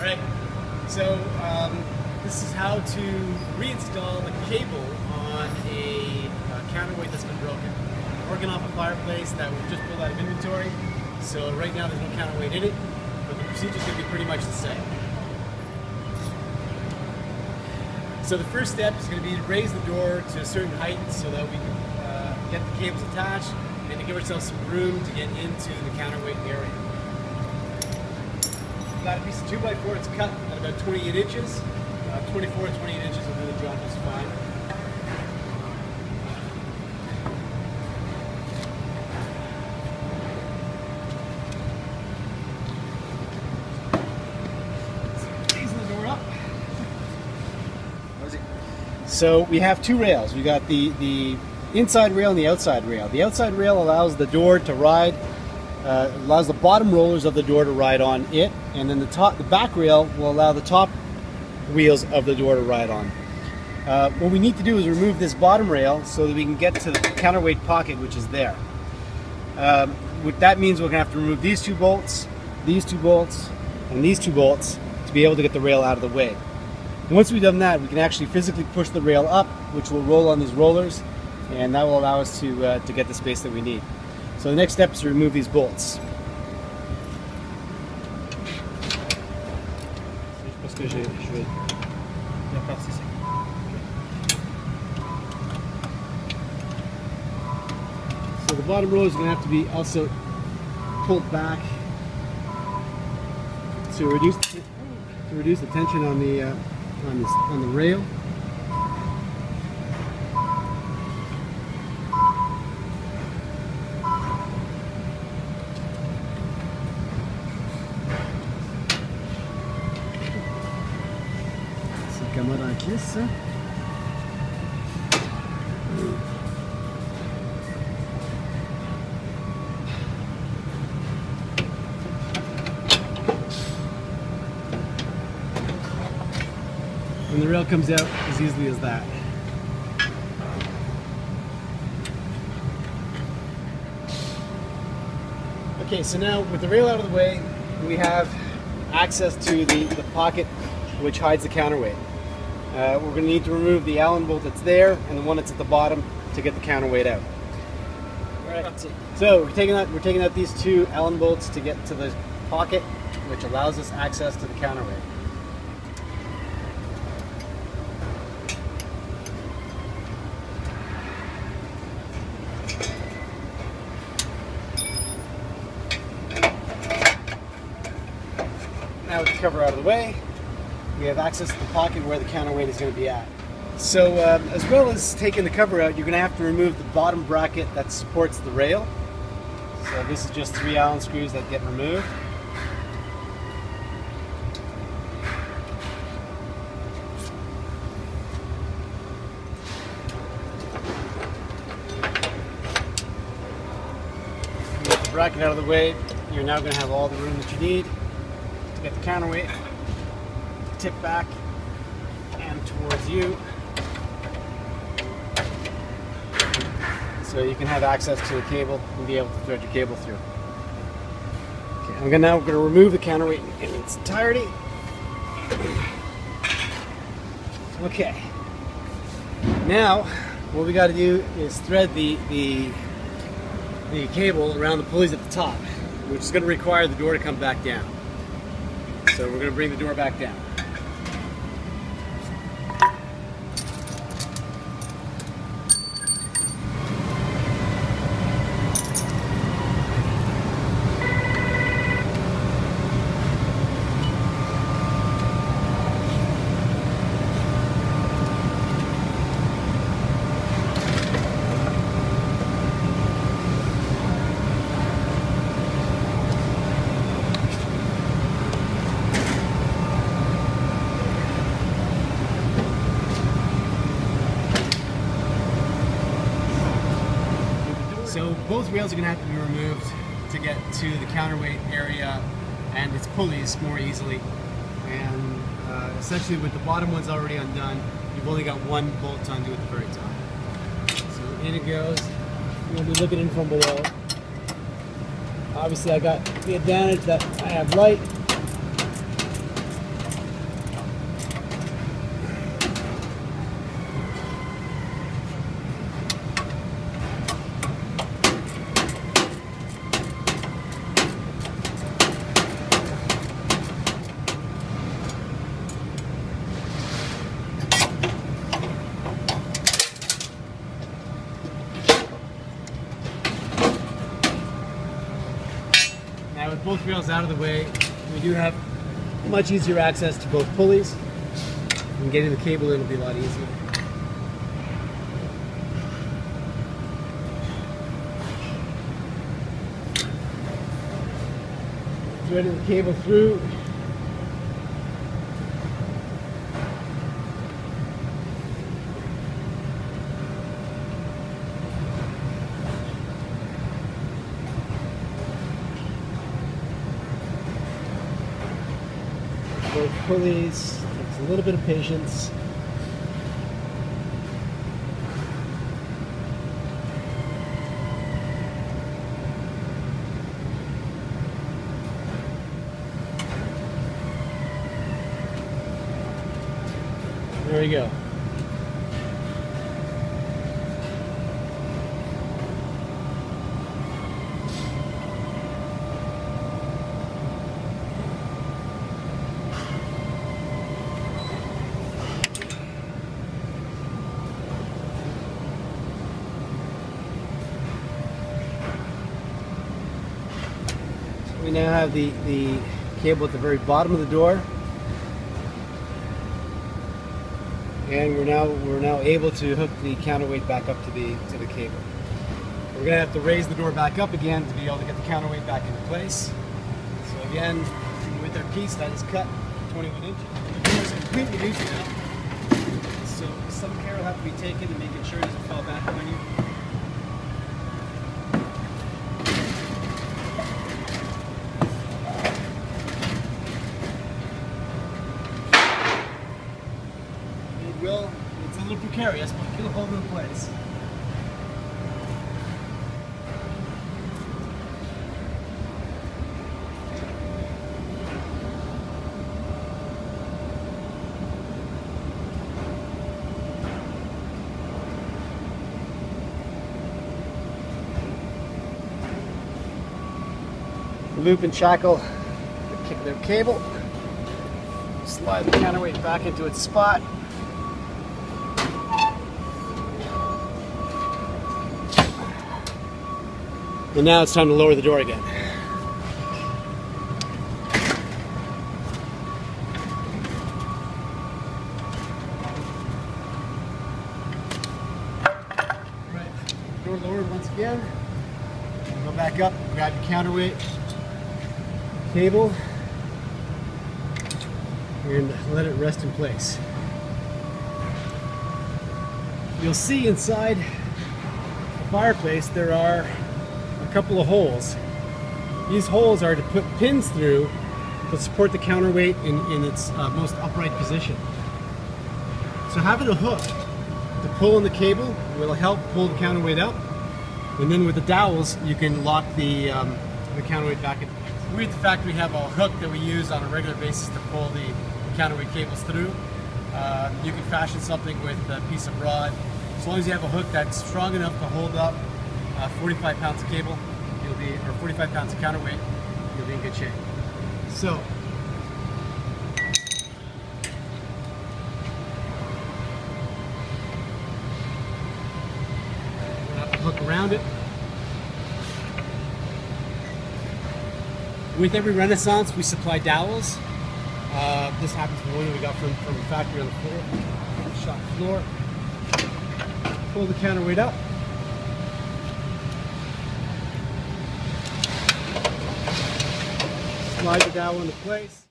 Alright, so this is how to reinstall the cable on a counterweight that's been broken. We're working off a Fireplace that we just pulled out of inventory, so right now there's no counterweight in it, but the procedure's going to be pretty much the same. So the first step is going to be to raise the door to a certain height so that we can get the cables attached and to give ourselves some room to get into the counterweight area. Got a piece of 2x4, it's cut at about 28 inches. 24 to 28 inches will do the job just fine. Raising the door up. So we have two rails. We got the inside rail and the outside rail. The outside rail allows the door to ride, allows the bottom rollers of the door to ride on it, and then the back rail will allow the top wheels of the door to ride on. What we need to do is remove this bottom rail so that we can get to the counterweight pocket, which is there. What that means, we're going to have to remove these two bolts, and these two bolts to be able to get the rail out of the way. And once we've done that, we can actually physically push the rail up, which will roll on these rollers, and that will allow us to get the space that we need. So the next step is to remove these bolts. So the bottom roller is going to have to be also pulled back to reduce the tension on the rail. Caméra en glisse. And the rail comes out as easily as that. Okay, so now with the rail out of the way, we have access to the pocket which hides the counterweight. We're going to need to remove the Allen bolt that's there and the one that's at the bottom to get the counterweight out. Alright, so we're taking out these two Allen bolts to get to the pocket, which allows us access to the counterweight. Now with the cover out of the way, we have access to the pocket where the counterweight is going to be at. So as well as taking the cover out, you're going to have to remove the bottom bracket that supports the rail. So this is just 3 Allen screws that get removed. With the bracket out of the way, you're now going to have all the room that you need to get the counterweight tip back and towards you, so you can have access to the cable and be able to thread your cable through. Okay, now we're going to remove the counterweight in its entirety. Okay, now what we got to do is thread the cable around the pulleys at the top, which is going to require the door to come back down. So we're going to bring the door back down. So both rails are going to have to be removed to get to the counterweight area and its pulleys more easily. And essentially with the bottom ones already undone, you've only got one bolt to undo at the very top. So in it goes. You'll be looking in from below. Obviously I got the advantage that I have light. with both rails out of the way, we do have much easier access to both pulleys, and getting the cable in will be a lot easier. Threading the cable through. Both pulleys, takes a little bit of patience. There we go. We now have the cable at the very bottom of the door, and we're now able to hook the counterweight back up to the cable. We're going to have to raise the door back up again to be able to get the counterweight back into place. So again, with our piece that is cut 21 inches, the door is completely loose now. So some care will have to be taken to making sure it doesn't fall back on you. It's a little precarious, but it'll hold it in place. Loop and shackle the cable. Slide the counterweight back into its spot. And now it's time to lower the door again. Right, door lowered once again. Go back up, grab your counterweight cable, and let it rest in place. You'll see inside the fireplace there are a couple of holes. These holes are to put pins through to support the counterweight in its most upright position. So having a hook to pull in the cable will help pull the counterweight up, and then with the dowels you can lock the counterweight back in. We at the factory have a hook that we use on a regular basis to pull the counterweight cables through. You can fashion something with a piece of rod. As long as you have a hook that's strong enough to hold up 45 pounds of cable, or 45 pounds of counterweight, you'll be in good shape. So, wrap the hook around it. With every Renaissance, we supply dowels. This happens to one that we got from the factory on the floor, shop floor. Pull the counterweight up. Slide the dowel into place.